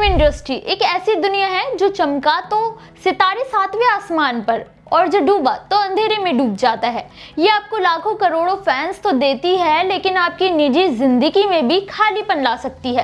Film industry एक ऐसी दुनिया है जो चमका तो सितारे सातवें आसमान पर और जो डूबा तो अंधेरे में डूब जाता है। ये आपको लाखों करोड़ों फैंस तो देती है, लेकिन आपकी निजी जिंदगी में भी खालीपन ला सकती है।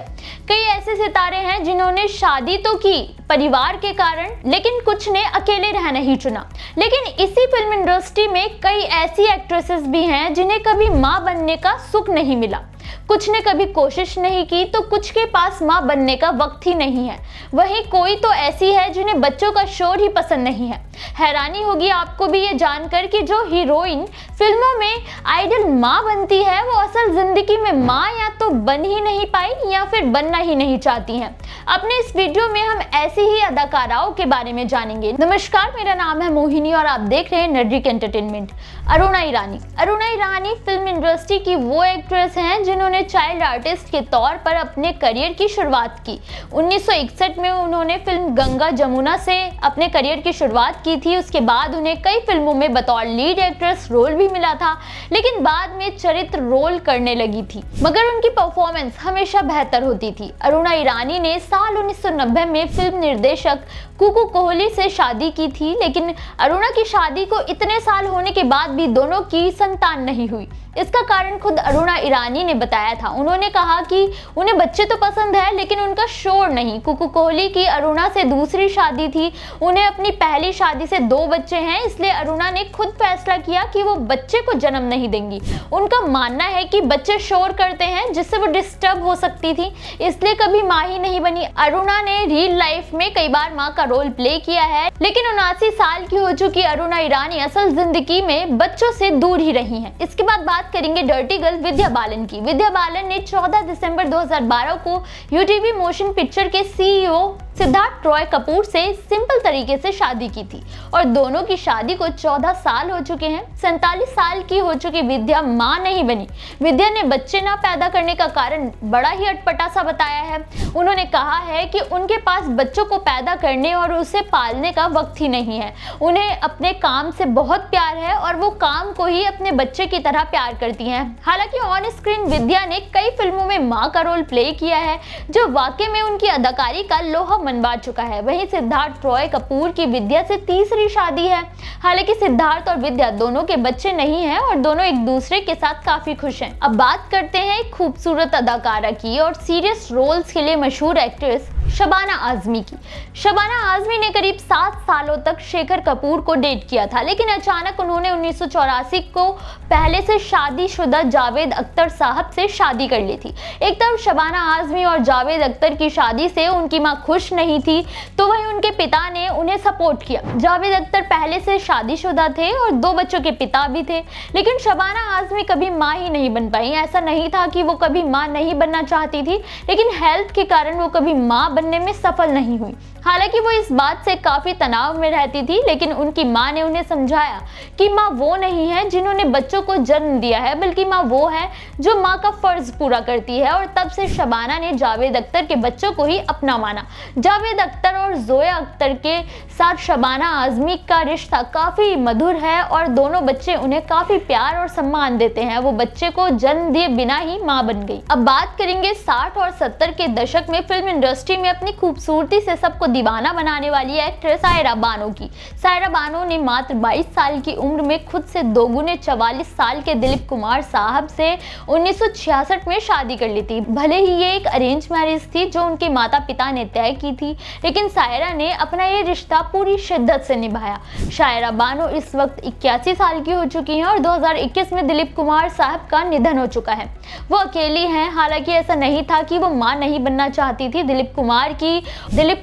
कई ऐसे सितारे हैं जिन्होंने शादी तो की परिवार के कारण, लेकिन कुछ ने अकेले रहना ही चुना। लेकिन इसी फिल्म इंडस्ट्री में कई ऐसी एक्ट्रेसेस भी हैं जिन्हें कभी मां बनने का सुख नहीं मिला। कुछ ने कभी कोशिश नहीं की तो कुछ के पास मां बनने का वक्त ही नहीं है। वहीं कोई तो ऐसी है जिन्हें बच्चों का शोर ही पसंद नहीं है। हैरानी होगी आपको भी ये जानकर कि जो हीरोइन फिल्मों में आइडल मां बनती है वो असल जिंदगी में मां या तो बन ही नहीं पाई या फिर बनना ही नहीं चाहती हैं। अपने इस वीडियो में हम ऐसी ही अदाकाराओं के बारे में जानेंगे। नमस्कार, मेरा नाम है मोहिनी और आप देख रहे हैं नर्डिक एंटरटेनमेंट। अरुणा ईरानी फिल्म इंडस्ट्री की वो एक्ट्रेस हैं जिन्होंने चाइल्ड आर्टिस्ट के तौर पर अपने करियर की शुरुआत की। 1961 में उन्होंने फिल्म गंगा जमुना से अपने करियर की शुरुआत की थी। उसके बाद उन्हें कई फिल्मों में बतौर लीड एक्ट्रेस रोल भी मिला था, लेकिन बाद में चरित्र रोल करने लगी थी, मगर उनकी परफॉर्मेंस हमेशा बेहतर होती थी। अरुणा ईरानी ने साल 1990 में फिल्म निर्देशक कुकू कोहली से शादी की थी, लेकिन अरुणा की शादी को इतने साल होने के बाद भी दोनों की संतान नहीं हुई। इसका कारण खुद अरुणा ईरानी ने बताया था। उन्होंने कहा कि उन्हें बच्चे तो पसंद है लेकिन उनका शोर नहीं। कुकू कोहली की अरुणा से दूसरी शादी थी। उन्हें अपनी पहली शादी से 2 बच्चे हैं, इसलिए अरुणा ने खुद फैसला किया कि वो बच्चे को जन्म नहीं देंगी। उनका मानना है कि बच्चे शोर करते हैं जिससे वो डिस्टर्ब हो सकती थी, इसलिए कभी माँ ही नहीं बनी। अरुणा ने रियल लाइफ में कई बार माँ का रोल प्ले किया है, लेकिन 79 साल की हो चुकी अरुणा ईरानी असल जिंदगी में बच्चों से दूर ही रही हैं। इसके बाद बात करेंगे डर्टी गर्ल विद्या बालन की। विद्या बालन ने 14 दिसंबर 2012 को यूटीवी मोशन पिक्चर के सीईओ सिद्धार्थ रॉय कपूर से सिंपल तरीके से शादी की थी और दोनों की शादी को 14 साल हो चुके हैं। 47 साल की हो चुकी विद्या मां नहीं बनी। विद्या ने बच्चे ना पैदा करने का कारण बड़ा ही अटपटा सा बताया है। उन्होंने कहा है कि उनके पास बच्चों को पैदा करने और उसे पालने का वक्त ही नहीं है। उन्हें अपने काम से बहुत प्यार है और वो काम को ही अपने बच्चे की तरह प्यार करती हैं। हालांकि ऑन स्क्रीन विद्या ने कई फिल्मों में मां का रोल प्ले किया है, जो वाकई में उनकी अदाकारी का लोहा मनवा चुका है। वहीं सिद्धार्थ रॉय कपूर की विद्या से तीसरी शादी है। हालांकि सिद्धार्थ और विद्या दोनों के बच्चे नहीं हैं और दोनों एक दूसरे के साथ काफी खुश हैं। अब बात करते हैं एक खूबसूरत अदाकारा की और सीरियस रोल्स के लिए मशहूर एक्ट्रेस शबाना आजमी की। शबाना आजमी ने करीब 7 सालों तक शेखर कपूर को डेट किया था, लेकिन अचानक उन्होंने 1984 को पहले से शादीशुदा जावेद अख्तर साहब से शादी कर ली थी। एक तरफ शबाना आजमी और जावेद अख्तर की शादी से उनकी मां खुश नहीं थी, तो वहीं उनके पिता ने उन्हें सपोर्ट किया। जावेद अख्तर पहले से शादीशुदा थे और 2 बच्चों के पिता भी थे, लेकिन शबाना आजमी कभी मां ही नहीं बन पाई। ऐसा नहीं था कि वो कभी मां नहीं बनना चाहती थी, लेकिन हेल्थ के कारण वो कभी मां बनने में सफल नहीं हुई। हालांकि वो इस बात से काफी तनाव में रहती थी, लेकिन उनकी मां ने उन्हें समझाया कि मां वो नहीं है जिन्होंने बच्चों को जन्म दिया है, बल्कि मां वो है जो मां का फर्ज पूरा करती है। और तब से शबाना ने जावेद अख्तर के बच्चों को ही अपना माना। जावेद अख्तर और जोया अख्तर के साथ शबाना आजमी का रिश्ता काफी मधुर है और दोनों बच्चे उन्हें काफी प्यार और सम्मान देते हैं। वो बच्चे को जन्म दिए बिना ही मां बन गई। अब बात करेंगे 60 और 70 के दशक में फिल्म इंडस्ट्री में अपनी खूबसूरती से सबको दीवाना बनाने वाली एक्ट्रेस सायरा बानो की। सायरा बानो ने मात्र 22 साल की उम्र में खुद से दोगुने 44 साल के दिलीप कुमार साहब से 1966 में शादी कर ली थी। भले ही ये एक अरेंज मैरिज थी जो उनके माता पिता ने तय की थी, लेकिन सायरा ने अपना ये रिश्ता पूरी शिद्दत से निभाया। सायरा बानो इस वक्त 81 साल की हो चुकी हैं और 2021 में दिलीप कुमार साहब का निधन हो चुका है। वो अकेली हैं। हालांकि ऐसा नहीं था कि वो मां नहीं बनना चाहती थी। Dilip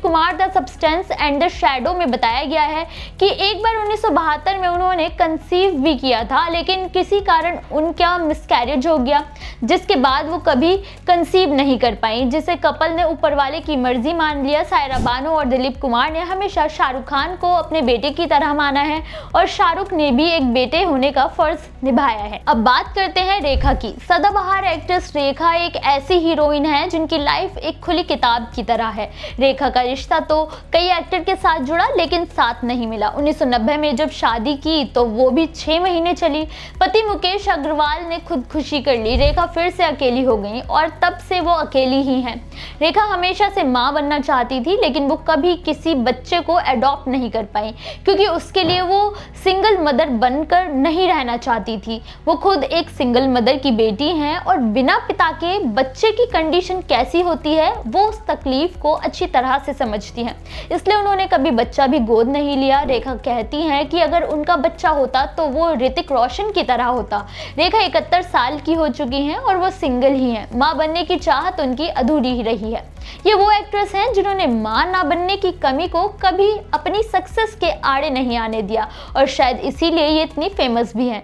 Kumar the substance and the shadow में बताया गया है कि एक बार 1972 में उन्होंने कंसीव भी किया था, लेकिन किसी कारण उनका मिसकैरेज हो गया, जिसके बाद वो कभी कंसीव नहीं कर पाई, जिसे कपल ने ऊपर वाले की मर्जी मान लिया। सायरा बानो और दिलीप कुमार ने हमेशा शाहरुख खान को अपने बेटे की तरह माना है और शाहरुख ने भी एक बेटे होने का फर्ज निभाया है। अब बात करते हैं रेखा की। सदाबहार एक्ट्रेस रेखा एक ऐसी हीरोइन है जिनकी लाइफ एक खुली किताब की तरह तरह है। रेखा का रिश्ता तो कई एक्टर के साथ जुड़ा लेकिन साथ नहीं मिला। 1990 में जब शादी की तो वो भी 6 महीने चली। पति मुकेश अग्रवाल ने खुदकुशी कर ली। रेखा फिर से अकेली हो गई और तब से वो अकेली ही हैं। रेखा हमेशा से माँ बनना चाहती थी लेकिन वो कभी किसी बच्चे को अडॉप्ट नहीं कर पाई क्योंकि उसके लिए वो सिंगल मदर बनकर नहीं रहना चाहती थी। वो खुद एक सिंगल मदर की बेटी हैं और बिना पिता के बच्चे की कंडीशन कैसी होती है वो उस तकलीफ को अच्छी तरह से समझती हैं। इसलिए उन्होंने कभी बच्चा भी गोद नहीं लिया। रेखा कहती हैं कि अगर उनका बच्चा होता तो वो ऋतिक रोशन की तरह होता। रेखा 71 साल की हो चुकी हैं और वो सिंगल ही हैं। माँ बनने की चाहत उनकी अधूरी ही रही है। ये वो एक्ट्रेस हैं जिन्होंने मां ना बनने की कमी को कभी अपनी सक्सेस के आड़े नहीं आने दिया और शायद इसीलिए ये इतनी फेमस भी हैं।